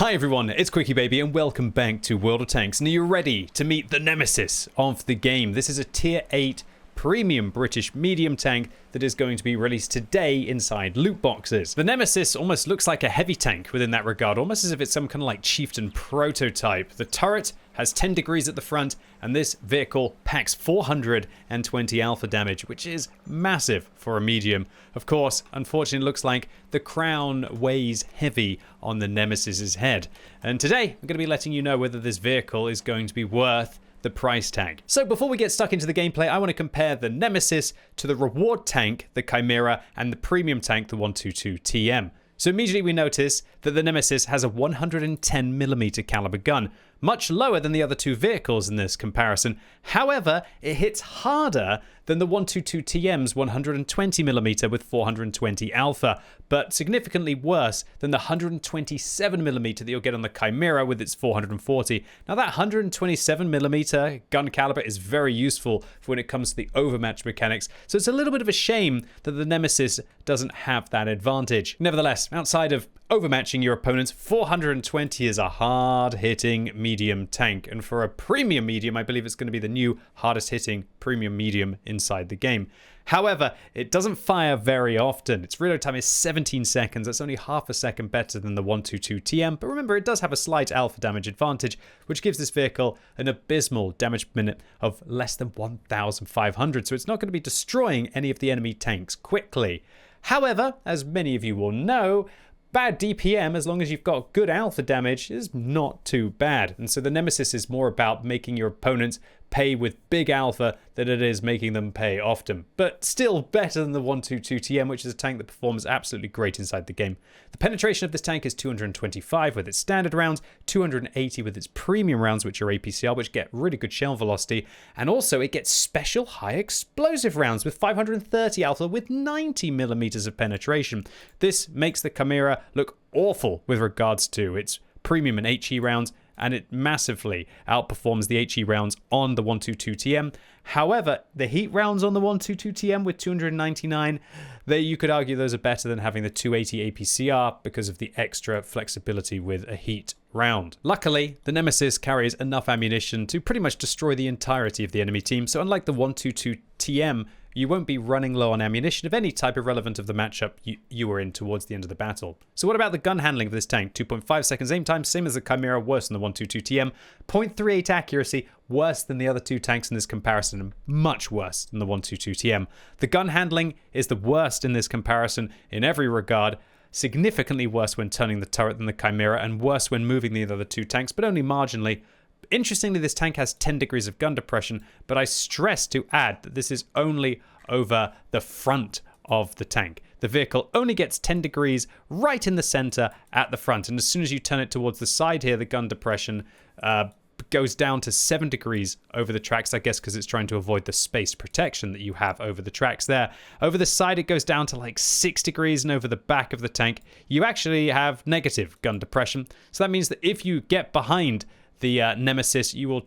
Hi everyone, it's QuickyBaby and welcome back to World of Tanks. And are you ready to meet the Nemesis of the game? This is a tier 8 premium British medium tank that is going to be released today inside loot boxes. The Nemesis almost looks like a heavy tank within that regard, almost as if it's some kind of like chieftain prototype. The turret has 10 degrees at the front, and this vehicle packs 420 alpha damage, which is massive for a medium. Of course, unfortunately, it looks like the crown weighs heavy on the Nemesis's head. And today, I'm going to be letting you know whether this vehicle is going to be worth the price tag. So before we get stuck into the gameplay, I want to compare the Nemesis to the reward tank, the Chimera, and the premium tank, the 122TM. So immediately we notice that the Nemesis has a 110mm caliber gun, much lower than the other two vehicles in this comparison. However, it hits harder than the 122TM's 120mm with 420 alpha, but significantly worse than the 127mm that you'll get on the Chimera with its 440. Now that 127mm gun caliber is very useful for when it comes to the overmatch mechanics, so it's a little bit of a shame that the Nemesis doesn't have that advantage. Nevertheless, outside of overmatching your opponents, 420 is a hard-hitting medium tank, and for a premium medium, I believe it's going to be the new hardest-hitting premium medium inside the game. However, it doesn't fire very often. Its reload time is 17 seconds. That's only half a second better than the 122TM, but remember, it does have a slight alpha damage advantage, which gives this vehicle an abysmal damage per minute of less than 1,500, so it's not going to be destroying any of the enemy tanks quickly. However, as many of you will know, bad DPM, as long as you've got good alpha damage, is not too bad. And so the Nemesis is more about making your opponents pay with big alpha than it is making them pay often. But still better than the 122TM, which is a tank that performs absolutely great inside the game. The penetration of this tank is 225 with its standard rounds, 280 with its premium rounds, which are APCR, which get really good shell velocity. And also it gets special high explosive rounds with 530 alpha with 90mm of penetration. This makes the Chimera look awful with regards to its premium and HE rounds, and it massively outperforms the HE rounds on the 122TM. However, the heat rounds on the 122TM with 299, you could argue those are better than having the 280 APCR because of the extra flexibility with a heat round. Luckily, the Nemesis carries enough ammunition to pretty much destroy the entirety of the enemy team, so unlike the 122TM, you won't be running low on ammunition of any type irrelevant of the matchup you were in towards the end of the battle. So what about the gun handling of this tank? 2.5 seconds aim time, same as the Chimera, worse than the 122TM. 0.38 accuracy, worse than the other two tanks in this comparison, and much worse than the 122TM. The gun handling is the worst in this comparison in every regard, significantly worse when turning the turret than the Chimera, and worse when moving the other two tanks, but only marginally. Interestingly, this tank has 10 degrees of gun depression, but I stress to add that this is only over the front of the tank. The vehicle only gets 10 degrees right in the center at the front, and as soon as you turn it towards the side here, the gun depression goes down to 7 degrees over the tracks, I guess because it's trying to avoid the spaced protection that you have over the tracks there. Over the side, it goes down to like 6 degrees, and over the back of the tank, you actually have negative gun depression. So that means that if you get behind the Nemesis, you will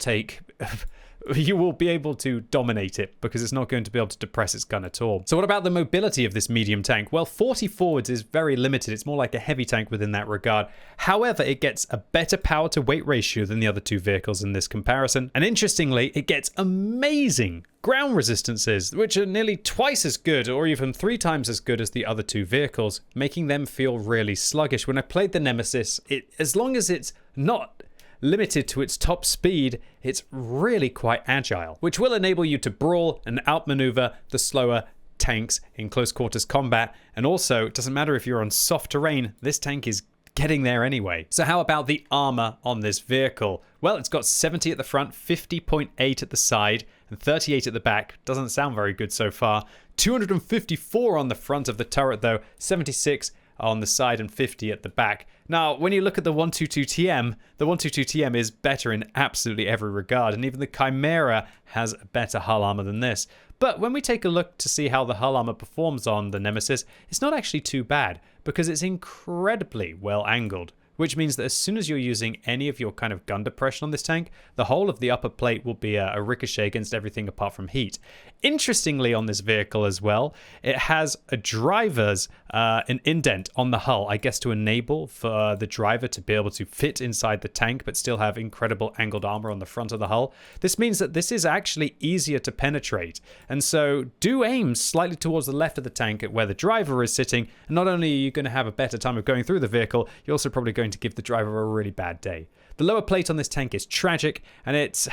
be able to dominate it because it's not going to be able to depress its gun at all. So what about the mobility of this medium tank? Well, 40 forwards is very limited. It's more like a heavy tank within that regard. However, it gets a better power to weight ratio than the other two vehicles in this comparison. And interestingly, it gets amazing ground resistances, which are nearly twice as good or even 3 times as good as the other two vehicles, making them feel really sluggish. When I played the Nemesis, as long as it's not limited to its top speed, it's really quite agile, which will enable you to brawl and outmaneuver the slower tanks in close quarters combat. And also, it doesn't matter if you're on soft terrain, this tank is getting there anyway. So how about the armor on this vehicle? Well, it's got 70 at the front, 50.8 at the side, and 38 at the back. Doesn't sound very good so far. 254 on the front of the turret though, 76 on the side and 50 at the back. Now, when you look at the 122TM, the 122TM is better in absolutely every regard, and even the Chimera has better hull armor than this. But when we take a look to see how the hull armor performs on the Nemesis, it's not actually too bad, because it's incredibly well angled which means that as soon as you're using any of your kind of gun depression on this tank, the whole of the upper plate will be a ricochet against everything apart from heat. Interestingly, on this vehicle as well, it has a driver's an indent on the hull, I guess to enable for the driver to be able to fit inside the tank but still have incredible angled armor on the front of the hull. This means that this is actually easier to penetrate, and so do aim slightly towards the left of the tank at where the driver is sitting, and not only are you going to have a better time of going through the vehicle, you're also probably going to give the driver a really bad day. The lower plate on this tank is tragic, and it's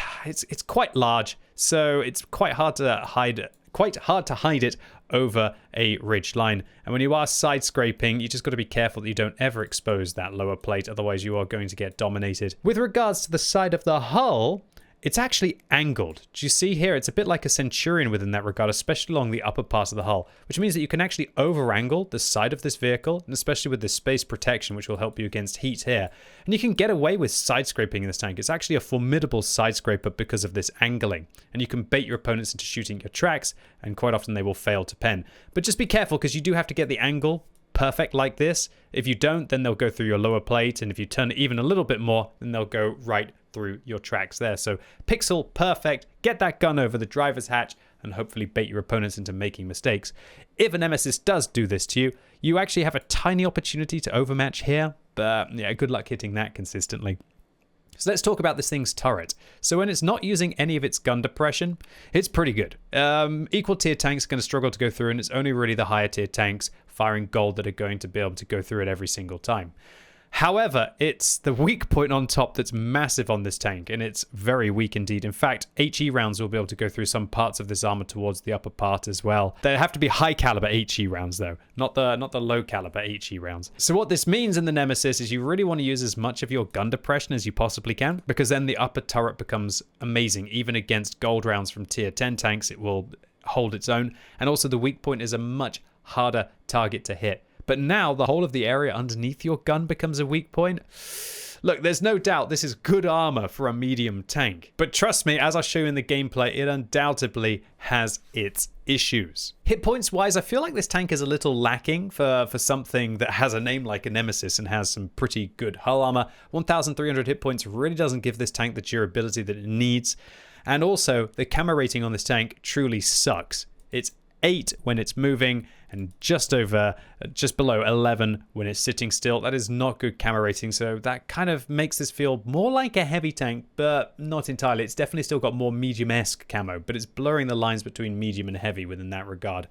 quite large, so it's quite hard to hide it over a ridge line. And when you are side scraping, you just got to be careful that you don't ever expose that lower plate, otherwise you are going to get dominated. With regards to the side of the hull, it's actually angled. Do you see here? It's a bit like a Centurion within that regard, especially along the upper part of the hull, which means that you can actually over-angle the side of this vehicle, and especially with this space protection, which will help you against heat here. And you can get away with side scraping in this tank. It's actually a formidable side scraper because of this angling, and you can bait your opponents into shooting your tracks, and quite often they will fail to pen. But just be careful, because you do have to get the angle perfect like this. If you don't, then they'll go through your lower plate, and if you turn it even a little bit more, then they'll go right through your tracks there. So pixel perfect, get that gun over the driver's hatch and hopefully bait your opponents into making mistakes. If a Nemesis does do this to you, you actually have a tiny opportunity to overmatch here, but yeah, good luck hitting that consistently. So let's talk about this thing's turret. So when it's not using any of its gun depression, it's pretty good. Equal tier tanks are going to struggle to go through, and it's only really the higher tier tanks firing gold that are going to be able to go through it every single time. However, it's the weak point on top that's massive on this tank, and it's very weak indeed. In fact, HE rounds will be able to go through some parts of this armor towards the upper part as well. They have to be high caliber HE rounds though, not the low caliber HE rounds. So what this means in the Nemesis is you really want to use as much of your gun depression as you possibly can, because then the upper turret becomes amazing. Even against gold rounds from tier 10 tanks, it will hold its own, and also the weak point is a much harder target to hit. But now the whole of the area underneath your gun becomes a weak point. Look, there's no doubt this is good armor for a medium tank. But trust me, as I'll show you in the gameplay, it undoubtedly has its issues. Hit points wise, I feel like this tank is a little lacking for something that has a name like a Nemesis and has some pretty good hull armor. 1,300 hit points really doesn't give this tank the durability that it needs. And also, the camo rating on this tank truly sucks. It's 8 when it's moving, and just below 11 when it's sitting still. That is not good camo rating, so that kind of makes this feel more like a heavy tank, but not entirely. It's definitely still got more medium-esque camo, but it's blurring the lines between medium and heavy within that regard.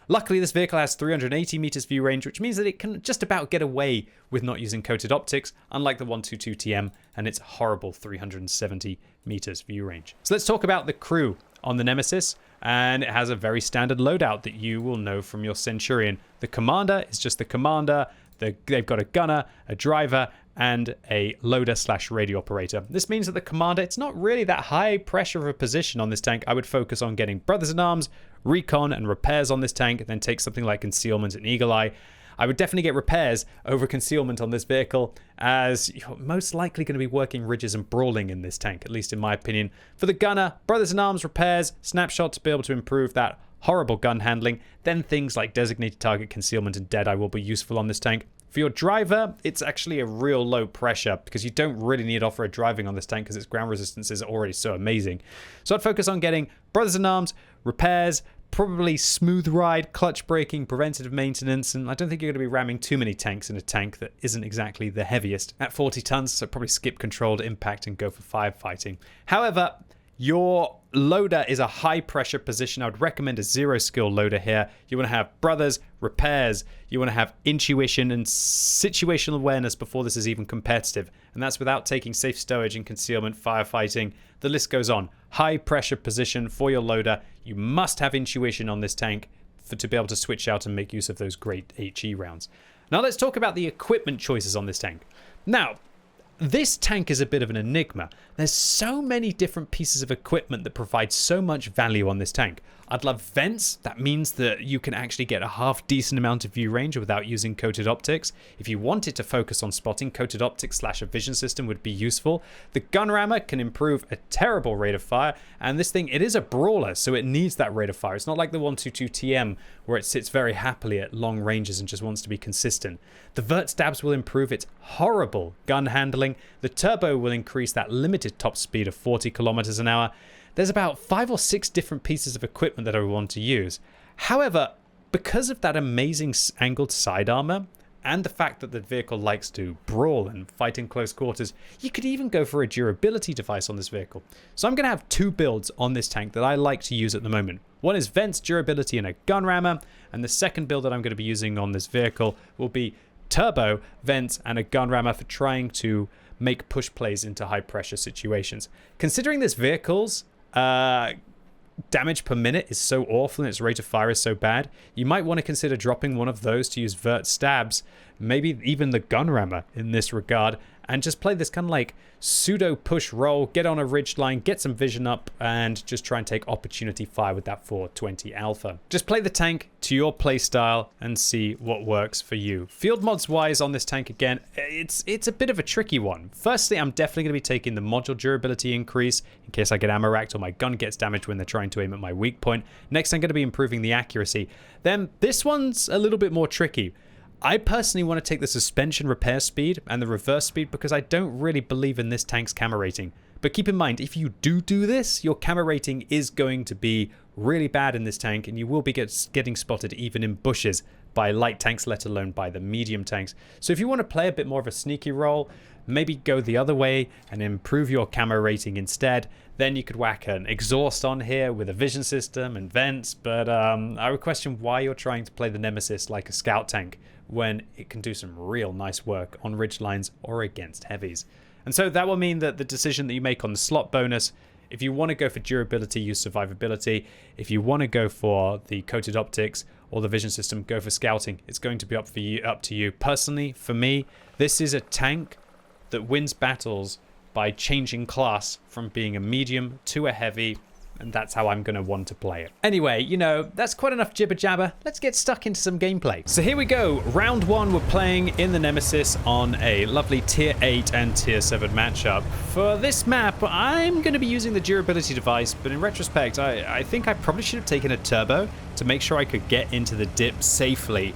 Luckily, this vehicle has 380 meters view range, which means that it can just about get away with not using coated optics, unlike the 122TM and its horrible 370 meters view range. So let's talk about the crew on the Nemesis, and it has a very standard loadout that you will know from your Centurion. The commander is just the commander. They've got a gunner, a driver, and a loader/radio operator. This means that the commander, it's not really that high pressure of a position on this tank. I would focus on getting brothers-in-arms, recon, and repairs on this tank, and then take something like concealment and eagle eye. I would definitely get repairs over concealment on this vehicle, as you're most likely going to be working ridges and brawling in this tank, at least in my opinion. For the gunner, brothers-in-arms, repairs, snapshot to be able to improve that horrible gun handling. Then things like designated target concealment and deadeye will be useful on this tank. For your driver, it's actually a real low pressure, because you don't really need off-road driving on this tank because its ground resistance is already so amazing. So I'd focus on getting brothers-in-arms, repairs, probably smooth ride, clutch braking, preventative maintenance, and I don't think you're going to be ramming too many tanks in a tank that isn't exactly the heaviest at 40 tons, so probably skip controlled impact and go for firefighting. However, your loader is a high pressure position. I would recommend a 0 skill loader here. You want to have brothers, repairs, you want to have intuition and situational awareness before this is even competitive. And that's without taking safe stowage and concealment, firefighting. The list goes on. High pressure position for your loader. You must have intuition on this tank to be able to switch out and make use of those great HE rounds. Now let's talk about the equipment choices on this tank. Now, This tank is a bit of an enigma. There's so many different pieces of equipment that provide so much value on this tank. I'd love vents. That means that you can actually get a half decent amount of view range without using coated optics. If you wanted to focus on spotting, coated optics / a vision system would be useful. The gun rammer can improve a terrible rate of fire, and this thing, it is a brawler, so it needs that rate of fire. It's not like the 122 TM where it sits very happily at long ranges and just wants to be consistent. The vert stabs will improve its horrible gun handling. The turbo will increase that limited top speed of 40 kilometers an hour. There's about 5 or 6 different pieces of equipment that I want to use. However, because of that amazing angled side armor and the fact that the vehicle likes to brawl and fight in close quarters, you could even go for a durability device on this vehicle. So I'm going to have 2 builds on this tank that I like to use at the moment. One is vents, durability, and a gun rammer. And the second build that I'm going to be using on this vehicle will be turbo, vents, and a gun rammer for trying to make push plays into high pressure situations. Considering this vehicle's damage per minute is so awful and its rate of fire is so bad, you might want to consider dropping one of those to use vert stabs, maybe even the gun rammer in this regard, and just play this kind of like pseudo push roll, get on a ridge line, get some vision up, and just try and take opportunity fire with that 420 alpha. Just play the tank to your play style and see what works for you. Field mods wise on this tank, again, it's a bit of a tricky one. Firstly, I'm definitely going to be taking the module durability increase in case I get ammo racked or my gun gets damaged when they're trying to aim at my weak point. Next, I'm going to be improving the accuracy. Then this one's a little bit more tricky. I personally want to take the suspension repair speed and the reverse speed because I don't really believe in this tank's camera rating. But keep in mind, if you do this, your camera rating is going to be really bad in this tank, and you will be getting spotted even in bushes by light tanks, let alone by the medium tanks. So if you want to play a bit more of a sneaky role, maybe go the other way and improve your camera rating instead. Then you could whack an exhaust on here with a vision system and vents. But I would question why you're trying to play the Nemesis like a scout tank when it can do some real nice work on ridge lines or against heavies. And so that will mean that the decision that you make on the slot bonus, if you want to go for durability, use survivability. If you want to go for the coated optics or the vision system, go for scouting. It's going to be up to you. Personally, for me, this is a tank that wins battles by changing class from being a medium to a heavy, and that's how I'm going to want to play it. Anyway, you know, that's quite enough jibber jabber. Let's get stuck into some gameplay. So here we go. Round 1, we're playing in the Nemesis on a lovely tier 8 and tier 7 matchup. For this map, I'm going to be using the durability device, but in retrospect, I think I probably should have taken a turbo to make sure I could get into the dip safely.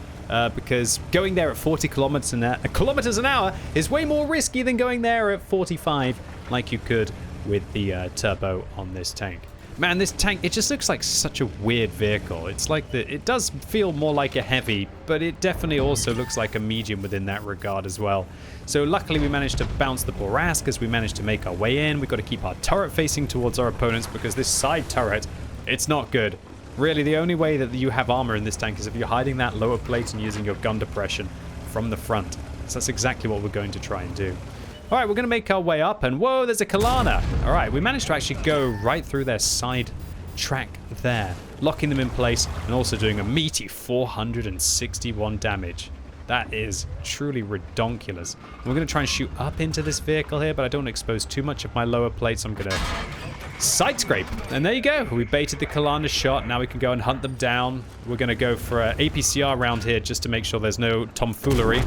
Because going there at 40 kilometers an hour is way more risky than going there at 45 like you could with the turbo on this tank. Man, this tank, it just looks like such a weird vehicle. It's like it does feel more like a heavy, but it definitely also looks like a medium within that regard as well. So luckily we managed to bounce the Borask as we managed to make our way in. We've got to keep our turret facing towards our opponents because this side turret, it's not good. Really, the only way that you have armor in this tank is if you're hiding that lower plate and using your gun depression from the front. So that's exactly what we're going to try and do. All right, we're going to make our way up, and whoa, there's a Kalana. All right, we managed to actually go right through their side track there, locking them in place and also doing a meaty 461 damage. That is truly redonkulous. We're going to try and shoot up into this vehicle here, but I don't want to expose too much of my lower plate, so I'm going to side scrape. And there you go. We baited the Kalana's shot. Now we can go and hunt them down. We're going to go for an APCR round here just to make sure there's no tomfoolery.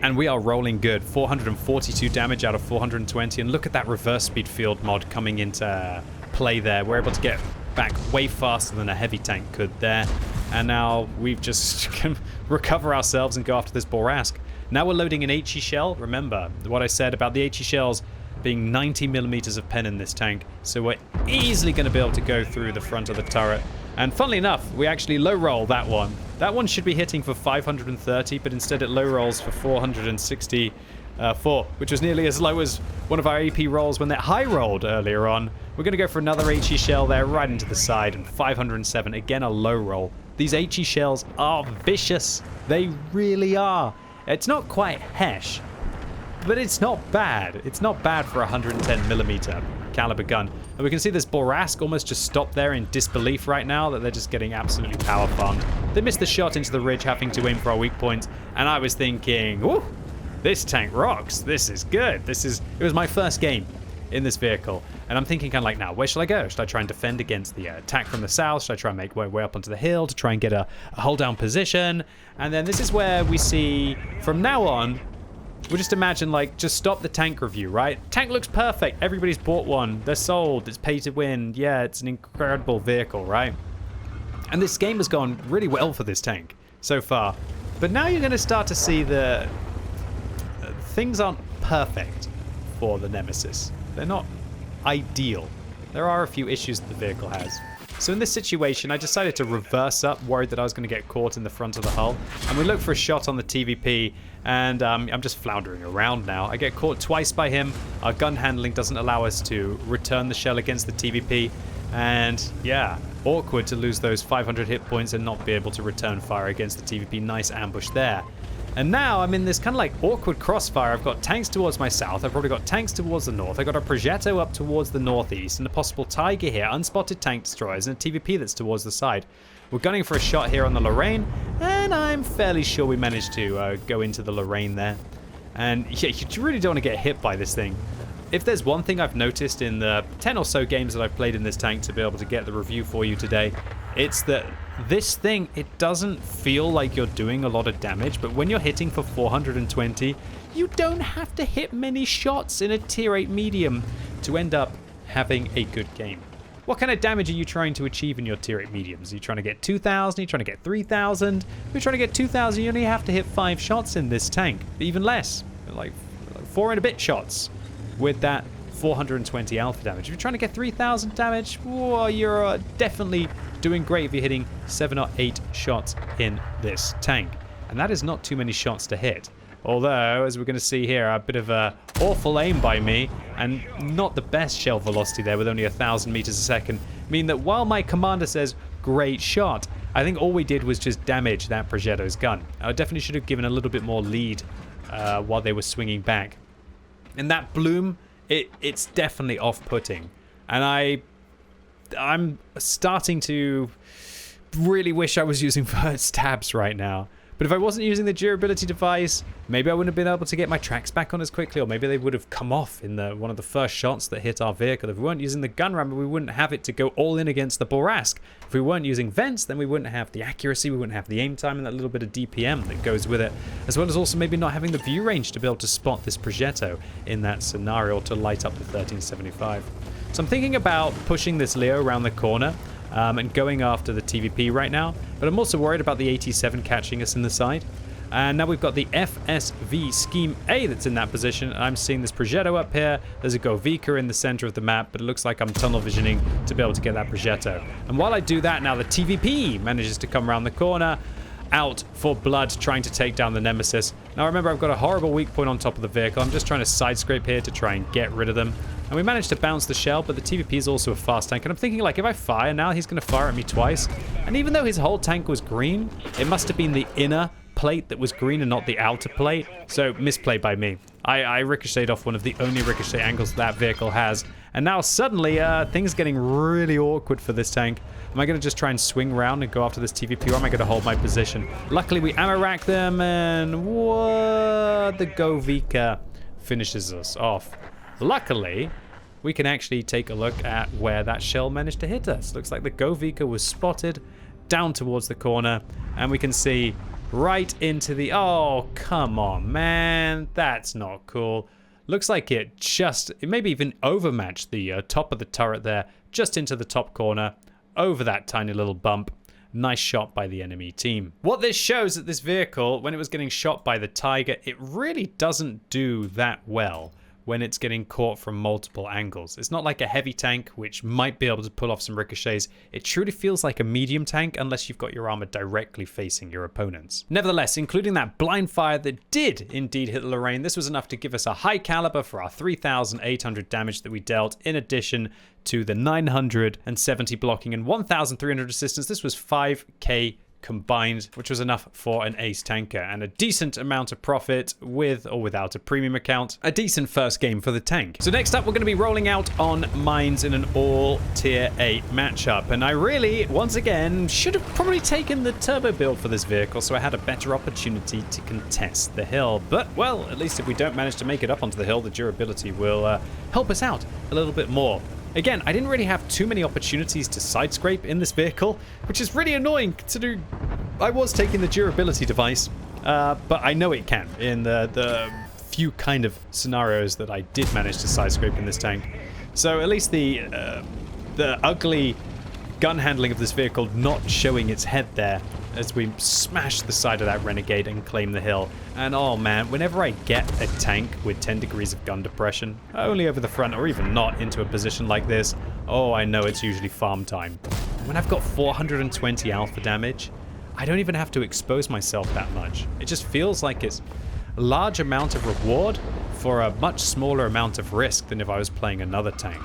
And we are rolling good. 442 damage out of 420. And look at that reverse speed field mod coming into play there. We're able to get back way faster than a heavy tank could there. And now we've just can recover ourselves and go after this Borask. Now we're loading an HE shell. Remember what I said about the HE shells being 90 millimeters of pen in this tank. So we're easily going to be able to go through the front of the turret. And funnily enough, we actually low roll that one. That one should be hitting for 530, but instead it low rolls for 464, which was nearly as low as one of our AP rolls when that high rolled earlier on. We're going to go for another HE shell there, right into the side, and 507, again a low roll. These HE shells are vicious. They really are. It's not quite Hesh, but it's not bad. It's not bad for a 110 millimeter caliber gun. And we can see this Borask almost just stopped there in disbelief right now that they're just getting absolutely power farmed. They missed the shot into the ridge, having to aim for our weak point. And I was thinking, whoo, this tank rocks. This is good. It was my first game in this vehicle. And I'm thinking kind of like, now, where should I go? Should I try and defend against the attack from the south? Should I try and make my way up onto the hill to try and get a hold down position? And then this is where we see, from now on, we'll just imagine, like, just stop the tank review, right? Tank looks perfect. Everybody's bought one. They're sold. It's pay to win. Yeah, it's an incredible vehicle, right? And this game has gone really well for this tank so far. But now you're going to start to see the things aren't perfect for the Nemesis. They're not ideal. There are a few issues that the vehicle has. So in this situation, I decided to reverse up, worried that I was going to get caught in the front of the hull. And we look for a shot on the TVP, and I'm just floundering around now. I get caught twice by him. Our gun handling doesn't allow us to return the shell against the TVP. And yeah, awkward to lose those 500 hit points and not be able to return fire against the TVP. Nice ambush there. And now I'm in this kind of like awkward crossfire. I've got tanks towards my south. I've probably got tanks towards the north. I've got a Progetto up towards the northeast and a possible Tiger here, unspotted tank destroyers, and a TVP that's towards the side. We're gunning for a shot here on the Lorraine, and I'm fairly sure we managed to go into the Lorraine there. And yeah, you really don't want to get hit by this thing. If there's one thing I've noticed in the 10 or so games that I've played in this tank to be able to get the review for you today, it's that this thing, it doesn't feel like you're doing a lot of damage, but when you're hitting for 420, you don't have to hit many shots in a tier 8 medium to end up having a good game. What kind of damage are you trying to achieve in your tier 8 mediums? Are you trying to get 2,000? Are you trying to get 3,000? If you're trying to get 2,000, you only have to hit 5 shots in this tank. Even less, like 4 and a bit shots with that 420 alpha damage. If you're trying to get 3,000 damage, whoa, you're definitely doing great if you're hitting 7 or 8 shots in this tank. And that is not too many shots to hit. Although, as we're going to see here, a bit of a awful aim by me, and not the best shell velocity there with only 1,000 meters a second, mean that while my commander says, great shot, I think all we did was just damage that Progetto's gun. I definitely should have given a little bit more lead while they were swinging back. And that bloom, it's definitely off-putting. And I'm starting to really wish I was using first tabs right now. But if I wasn't using the durability device, maybe I wouldn't have been able to get my tracks back on as quickly, or maybe they would have come off in one of the first shots that hit our vehicle. If we weren't using the gun rammer, we wouldn't have it to go all in against the Borask. If we weren't using vents, then we wouldn't have the accuracy, we wouldn't have the aim time, and that little bit of DPM that goes with it, as well as also maybe not having the view range to be able to spot this Progetto in that scenario to light up the 1375. So I'm thinking about pushing this Leo around the corner and going after the TVP right now, but I'm also worried about the 87 catching us in the side. And now we've got the FSV Scheme A that's in that position. I'm seeing this Progetto up here. There's a Govika in the center of the map, but it looks like I'm tunnel visioning to be able to get that Progetto. And while I do that, now the TVP manages to come around the corner, out for blood, trying to take down the Nemesis. Now remember, I've got a horrible weak point on top of the vehicle. I'm just trying to side scrape here to try and get rid of them. And we managed to bounce the shell, but the TVP is also a fast tank. And I'm thinking, like, if I fire now, he's going to fire at me twice. And even though his whole tank was green, it must have been the inner plate that was green and not the outer plate. So misplay by me. I ricocheted off one of the only ricochet angles that vehicle has. And now suddenly things getting really awkward for this tank. Am I going to just try and swing around and go after this TVP, or am I going to hold my position? Luckily we ammo rack them, and what? The Govika finishes us off. Luckily, we can actually take a look at where that shell managed to hit us. Looks like the Govika was spotted down towards the corner, and we can see right into the... Oh, come on, man. That's not cool. Looks like it maybe even overmatched the top of the turret there, just into the top corner, over that tiny little bump. Nice shot by the enemy team. What this shows that this vehicle, when it was getting shot by the Tiger, it really doesn't do that well when it's getting caught from multiple angles. It's not like a heavy tank, which might be able to pull off some ricochets. It truly feels like a medium tank unless you've got your armor directly facing your opponents. Nevertheless, including that blind fire that did indeed hit the Lorraine, this was enough to give us a high caliber for our 3,800 damage that we dealt, in addition to the 970 blocking and 1,300 assistance. This was 5k combined, which was enough for an ace tanker and a decent amount of profit with or without a premium account. A decent first game for the tank. So next up, we're going to be rolling out on mines in an all tier 8 matchup. And I really, once again, should have probably taken the turbo build for this vehicle so I had a better opportunity to contest the hill. But, well, at least if we don't manage to make it up onto the hill, the durability will help us out a little bit more. Again, I didn't really have too many opportunities to side scrape in this vehicle, which is really annoying considering I was taking the durability device, but I know it can in the few kind of scenarios that I did manage to side scrape in this tank. So at least the ugly gun handling of this vehicle not showing its head there as we smash the side of that Renegade and claim the hill. And oh man, whenever I get a tank with 10 degrees of gun depression, only over the front or even not into a position like this, oh, I know it's usually farm time. When I've got 420 alpha damage, I don't even have to expose myself that much. It just feels like it's a large amount of reward for a much smaller amount of risk than if I was playing another tank.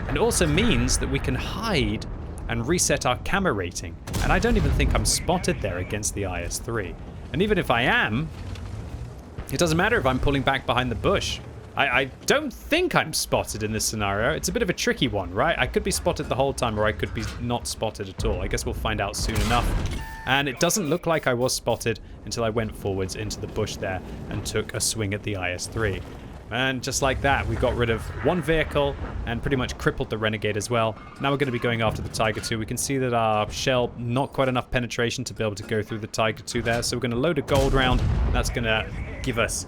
And it also means that we can hide and reset our camo rating. And I don't even think I'm spotted there against the IS-3. And even if I am, it doesn't matter if I'm pulling back behind the bush. I don't think I'm spotted in this scenario. It's a bit of a tricky one, right? I could be spotted the whole time or I could be not spotted at all. I guess we'll find out soon enough. And it doesn't look like I was spotted until I went forwards into the bush there and took a swing at the IS-3. And just like that, we got rid of one vehicle and pretty much crippled the Renegade as well. Now we're going to be going after the Tiger II. We can see that our shell, not quite enough penetration to be able to go through the Tiger II there. So we're going to load a gold round. That's going to give us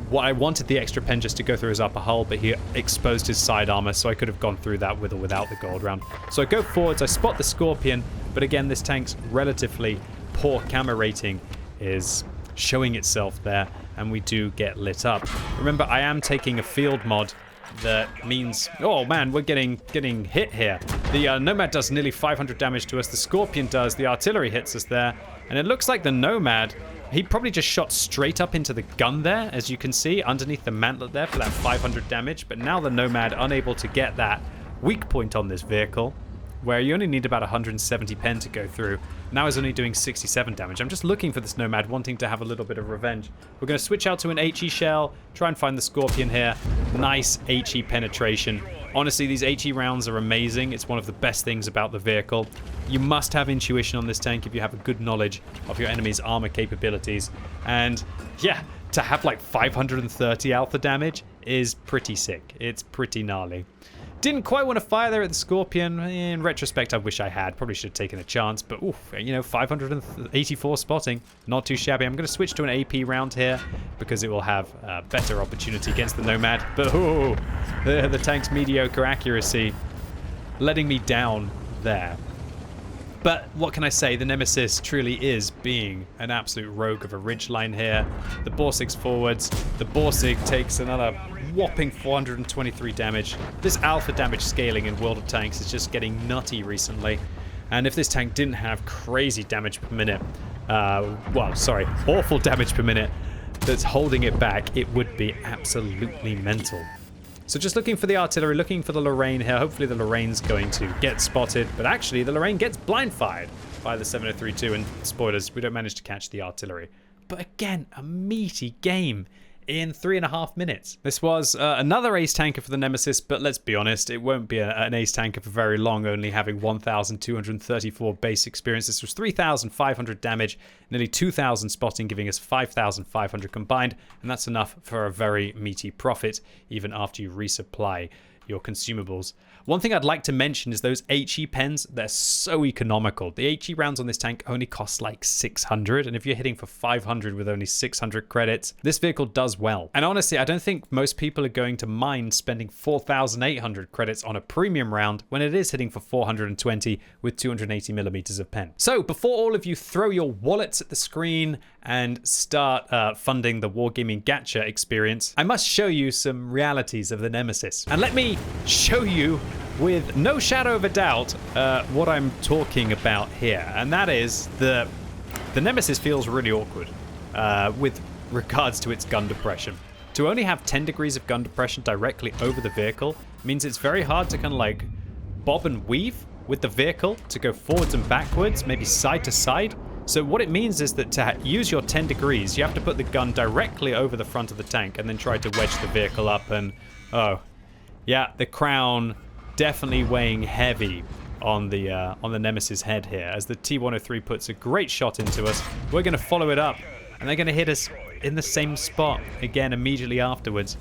what I wanted the extra pen just to go through his upper hull, but he exposed his side armor, so I could have gone through that with or without the gold round. So I go forwards, I spot the Scorpion, but again, this tank's relatively poor camo rating is showing itself there, and we do get lit up. Remember, I am taking a field mod that means, oh man, we're getting hit here. The Nomad does nearly 500 damage to us. The Scorpion does. The artillery hits us there. And it looks like the Nomad, he probably just shot straight up into the gun there, as you can see, underneath the mantlet there for that 500 damage. But now the Nomad unable to get that weak point on this vehicle, where you only need about 170 pen to go through. Now is only doing 67 damage. I'm just looking for this Nomad, wanting to have a little bit of revenge. We're going to switch out to an HE shell, try and find the Scorpion here. Nice HE penetration. Honestly, these HE rounds are amazing. It's one of the best things about the vehicle. You must have intuition on this tank if you have a good knowledge of your enemy's armor capabilities. And yeah, to have like 530 alpha damage is pretty sick. It's pretty gnarly. Didn't quite want to fire there at the Scorpion. In retrospect, I wish I had. Probably should have taken a chance, but oof, you know, 584 spotting. Not too shabby. I'm going to switch to an AP round here because it will have a better opportunity against the Nomad. But ooh, the tank's mediocre accuracy letting me down there. But what can I say? The Nemesis truly is being an absolute rogue of a ridgeline here. The Borsig's forwards. The Borsig takes another whopping 423 damage. This alpha damage scaling in World of Tanks is just getting nutty recently. And if this tank didn't have crazy damage per minute, awful damage per minute that's holding it back, it would be absolutely mental. So just looking for the artillery, looking for the Lorraine here. Hopefully the Lorraine's going to get spotted, but actually the Lorraine gets blind fired by the 7032, and spoilers, we don't manage to catch the artillery. But again, a meaty game in 3.5 minutes. This was another ace tanker for the Nemesis, but let's be honest, it won't be an ace tanker for very long, only having 1,234 base experience. This was 3,500 damage, nearly 2,000 spotting, giving us 5,500 combined, and that's enough for a very meaty profit, even after you resupply your consumables. One thing I'd like to mention is those HE pens. They're so economical. The HE rounds on this tank only cost like 600, and if you're hitting for 500 with only 600 credits, this vehicle does well. And honestly, I don't think most people are going to mind spending 4,800 credits on a premium round when it is hitting for 420 with 280 millimeters of pen. So before all of you throw your wallets at the screen and start funding the Wargaming Gacha experience, I must show you some realities of the Nemesis. And let me show you with no shadow of a doubt what I'm talking about here. And that is the Nemesis feels really awkward with regards to its gun depression. To only have 10 degrees of gun depression directly over the vehicle means it's very hard to kind of like bob and weave with the vehicle to go forwards and backwards, maybe side to side, So what it means is that to use your 10 degrees, you have to put the gun directly over the front of the tank and then try to wedge the vehicle up. And, oh, yeah, the crown definitely weighing heavy on the Nemesis head here, as the T-103 puts a great shot into us. We're going to follow it up, and they're going to hit us in the same spot again immediately afterwards.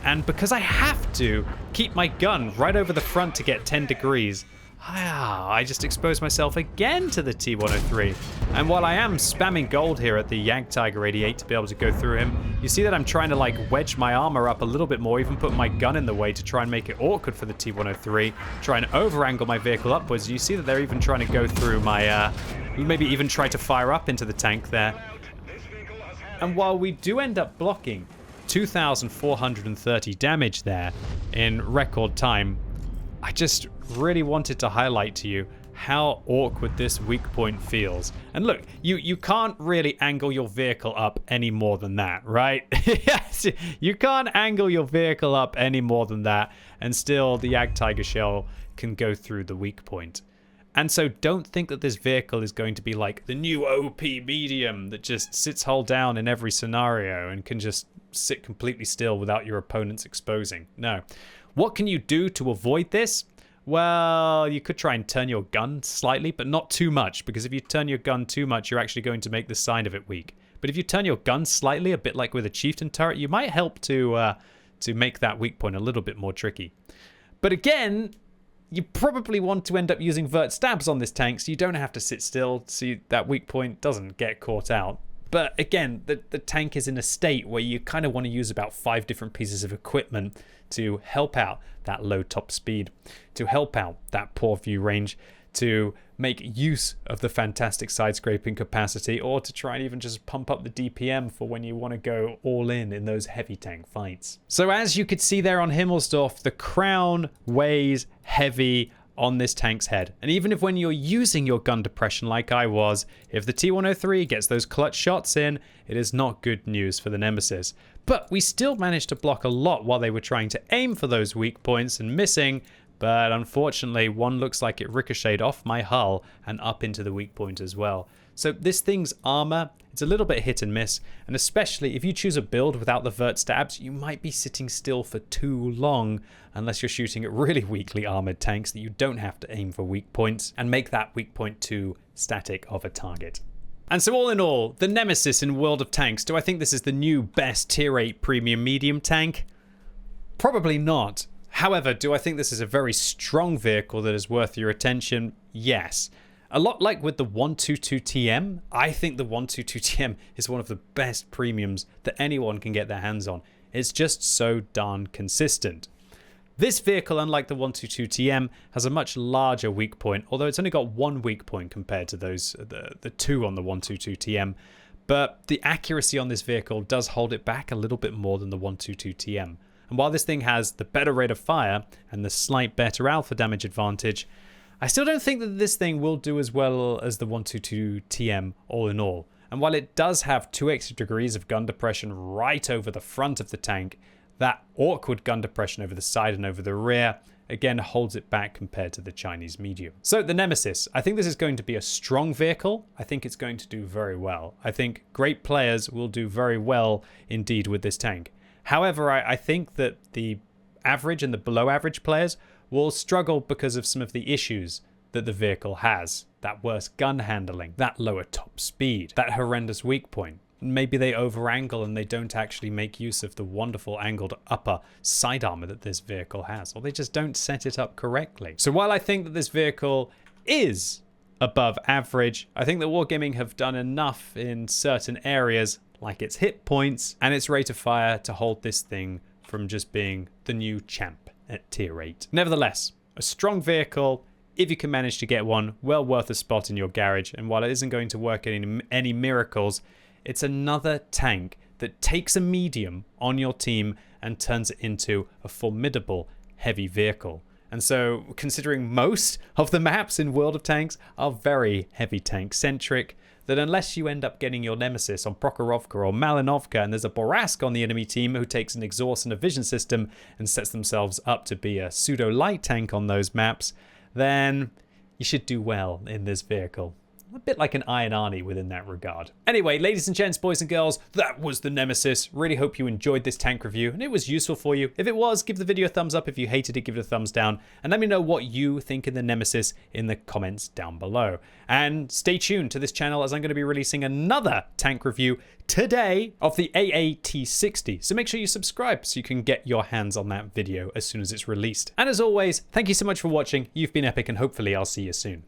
And because I have to keep my gun right over the front to get 10 degrees, I just exposed myself again to the T-103. And while I am spamming gold here at the Jagdtiger 88 to be able to go through him, you see that I'm trying to like wedge my armor up a little bit more, even put my gun in the way to try and make it awkward for the T-103, try and over-angle my vehicle upwards. You see that they're even trying to go through my, maybe even try to fire up into the tank there. And while we do end up blocking 2,430 damage there in record time, I just really wanted to highlight to you how awkward this weak point feels. And look, you can't really angle your vehicle up any more than that, right? Yes, you can't angle your vehicle up any more than that, and still the Jagdtiger shell can go through the weak point. And so don't think that this vehicle is going to be like the new OP medium that just sits hull down in every scenario and can just sit completely still without your opponents exposing. No. What can you do to avoid this? Well, you could try and turn your gun slightly, but not too much, because if you turn your gun too much, you're actually going to make the side of it weak. But if you turn your gun slightly, a bit like with a chieftain turret, you might help to make that weak point a little bit more tricky. But again, you probably want to end up using vert stabs on this tank, so you don't have to sit still, so that weak point doesn't get caught out. But again, the tank is in a state where you kind of want to use about 5 different pieces of equipment to help out that low top speed, to help out that poor view range, to make use of the fantastic side scraping capacity, or to try and even just pump up the DPM for when you want to go all in those heavy tank fights. So as you could see there on Himmelsdorf, the crown weighs heavy on this tank's head. And even if when you're using your gun depression like I was, if the T-103 gets those clutch shots in, it is not good news for the Nemesis. But we still managed to block a lot while they were trying to aim for those weak points and missing, but unfortunately one looks like it ricocheted off my hull and up into the weak point as well. So this thing's armor, it's a little bit hit and miss, and especially if you choose a build without the vert stabs, you might be sitting still for too long unless you're shooting at really weakly armored tanks that you don't have to aim for weak points and make that weak point too static of a target. And so all in all, the Nemesis in World of Tanks, do I think this is the new best tier 8 premium medium tank? Probably not. However, do I think this is a very strong vehicle that is worth your attention? Yes. A lot like with the 122TM, I think the 122TM is one of the best premiums that anyone can get their hands on. It's just so darn consistent. This vehicle, unlike the 122TM, has a much larger weak point, although it's only got one weak point compared to those the two on the 122TM. But the accuracy on this vehicle does hold it back a little bit more than the 122TM. And while this thing has the better rate of fire and the slight better alpha damage advantage, I still don't think that this thing will do as well as the 122TM all in all. And while it does have 2 extra degrees of gun depression right over the front of the tank, that awkward gun depression over the side and over the rear again holds it back compared to the Chinese medium. So the Nemesis, I think this is going to be a strong vehicle. I think it's going to do very well. I think great players will do very well indeed with this tank. However, I think that the average and the below average players will struggle because of some of the issues that the vehicle has. That worse gun handling, that lower top speed, that horrendous weak point. Maybe they over-angle and they don't actually make use of the wonderful angled upper side armor that this vehicle has, or they just don't set it up correctly. So while I think that this vehicle is above average, I think that Wargaming have done enough in certain areas, like its hit points and its rate of fire, to hold this thing from just being the new champ at tier 8. Nevertheless, a strong vehicle, if you can manage to get one, well worth a spot in your garage. And while it isn't going to work any miracles, it's another tank that takes a medium on your team and turns it into a formidable heavy vehicle. And so, considering most of the maps in World of Tanks are very heavy tank centric, that unless you end up getting your Nemesis on Prokhorovka or Malinovka and there's a Borask on the enemy team who takes an exhaust and a vision system and sets themselves up to be a pseudo light tank on those maps, then you should do well in this vehicle. a bit like an Iron Arnie within that regard. Anyway, ladies and gents, boys and girls, that was the Nemesis. Really hope you enjoyed this tank review and it was useful for you. If it was, give the video a thumbs up. If you hated it, give it a thumbs down. And let me know what you think of the Nemesis in the comments down below. And stay tuned to this channel as I'm going to be releasing another tank review today of the AAT-60. So make sure you subscribe so you can get your hands on that video as soon as it's released. And as always, thank you so much for watching. You've been epic and hopefully I'll see you soon.